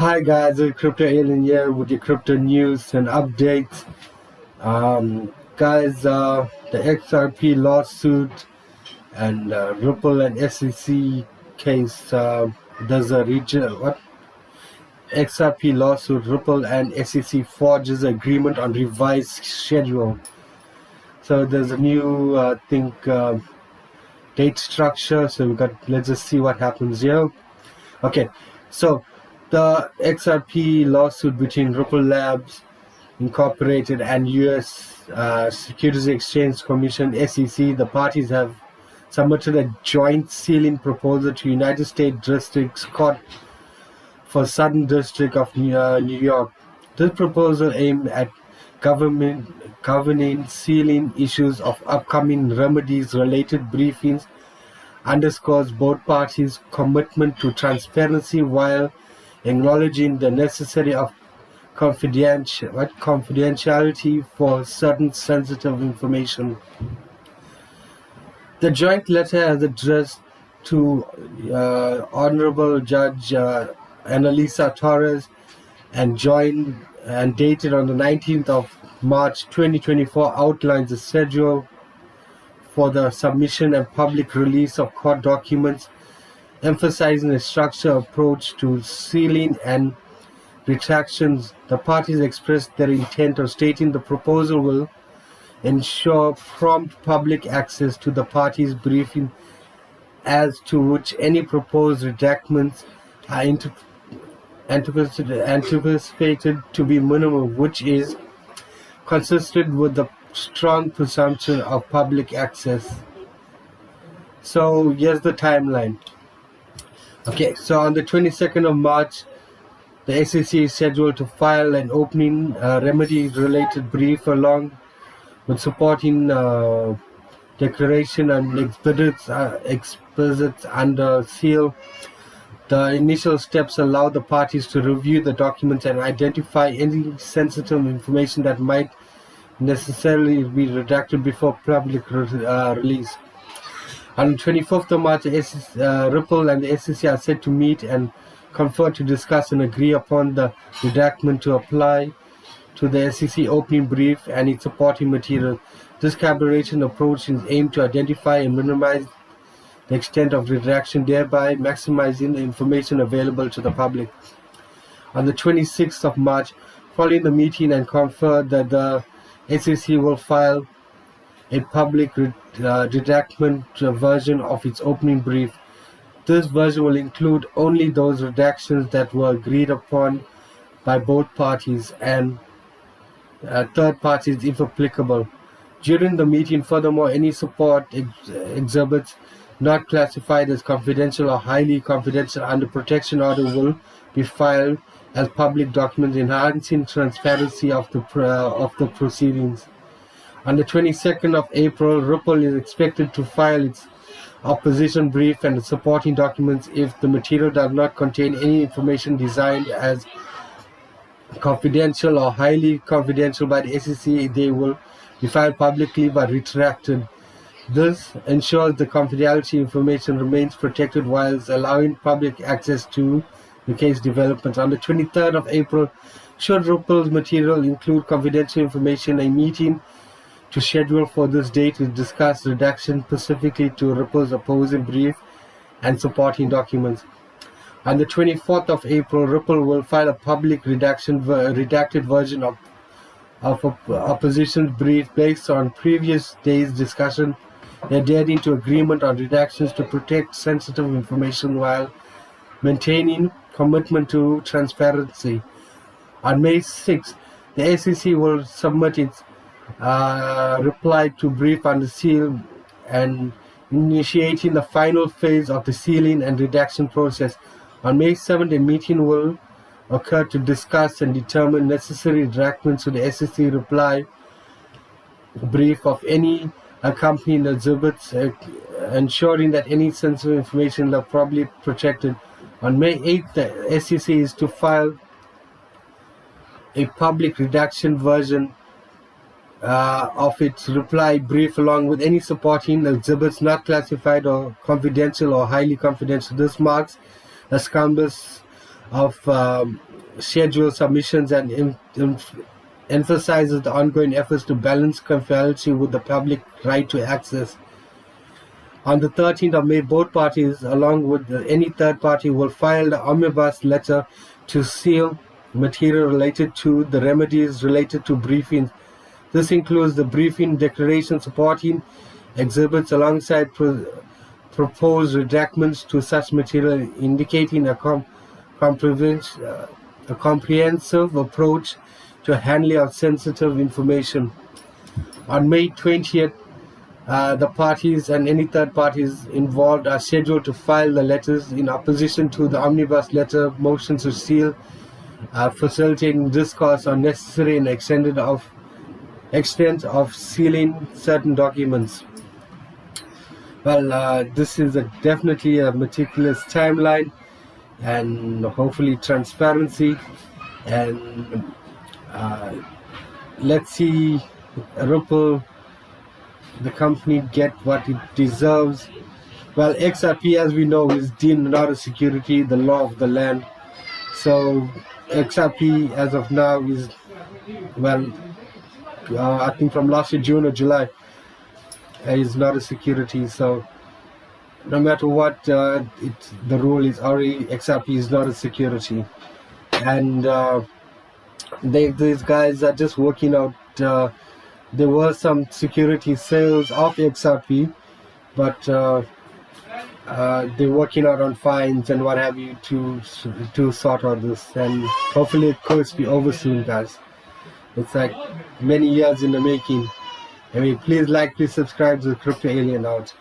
Hi guys, it's Crypto Alien here with your crypto news and updates. Guys, the XRP lawsuit and Ripple and SEC case. There's a XRP lawsuit. Ripple and SEC forges agreement on revised schedule. So there's a new date structure. So let's just see what happens here. Okay, so the XRP lawsuit between Ripple Labs Incorporated and U.S. Securities Exchange Commission (SEC), the parties have submitted a joint sealing proposal to United States District Court for Southern District of New York. This proposal aimed at governing sealing issues of upcoming remedies-related briefings underscores both parties' commitment to transparency while acknowledging the necessity of confidentiality for certain sensitive information. The joint letter has addressed to Honorable Judge Annalisa Torres and dated on the 19th of March 2024 outlines the schedule for the submission and public release of court documents, emphasizing a structured approach to sealing and retractions. The parties expressed their intent of stating the proposal will ensure prompt public access to the parties' briefing, as to which any proposed redactments are anticipated to be minimum, which is consistent with the strong presumption of public access. So here's the timeline. Okay, so on the 22nd of March, the SEC is scheduled to file an opening remedy-related brief along with supporting declaration and exhibits under seal. The initial steps allow the parties to review the documents and identify any sensitive information that might necessarily be redacted before public release. On the 24th of March, Ripple and the SEC are set to meet and confer to discuss and agree upon the redactment to apply to the SEC opening brief and its supporting material. This collaboration approach is aimed to identify and minimize the extent of redaction, thereby maximizing the information available to the public. On the 26th of March, following the meeting and confer that the SEC will file a public redactment version of its opening brief. This version will include only those redactions that were agreed upon by both parties and third parties if applicable. During the meeting, furthermore, any support exhibits not classified as confidential or highly confidential under protection order will be filed as public documents, enhancing transparency of the proceedings. On the 22nd of April, Ripple is expected to file its opposition brief and the supporting documents. If the material does not contain any information designed as confidential or highly confidential by the SEC, they will be filed publicly but retracted. This ensures the confidentiality information remains protected whilst allowing public access to the case developments. On the 23rd of April, should Ripple's material include confidential information, a meeting to schedule for this date to discuss redaction specifically to Ripple's opposing brief and supporting documents. On the 24th of April, Ripple will file a public redacted version of opposition brief based on previous day's discussion, adhering to agreement on redactions to protect sensitive information while maintaining commitment to transparency. On May 6th, the SEC will submit its reply to brief under seal and initiating the final phase of the sealing and redaction process. On May 7th, a meeting will occur to discuss and determine necessary redactments to the SEC reply brief of any accompanying exhibits, ensuring that any sensitive information are properly protected. On May 8th, the SEC is to file a public redaction version of its reply brief along with any supporting exhibits not classified or confidential or highly confidential. This marks a scandalous of schedule submissions and emphasizes the ongoing efforts to balance confidentiality with the public right to access. On the 13th of May, both parties, along with any third party, will file the omnibus letter to seal material related to the remedies related to briefings. This includes the briefing declaration supporting exhibits alongside proposed redactments to such material, indicating a comprehensive approach to handling of sensitive information. On May 20th, the parties and any third parties involved are scheduled to file the letters in opposition to the omnibus letter motion to seal, facilitating discourse on necessary and extent of sealing certain documents. Well, this is definitely a meticulous timeline and hopefully transparency, and let's see Ripple, the company, get what it deserves. Well, XRP, as we know, is deemed not a security, the law of the land. So XRP as of now is, well, I think from last year, June or July, is not a security. So no matter what the rule is, already XRP is not a security. And these guys are just working out. There were some security sales of XRP, but they're working out on fines and what have you to sort out this, and hopefully it could be over soon, guys. It's like many years in the making. I mean, please like, please subscribe to the Crypto Alien out.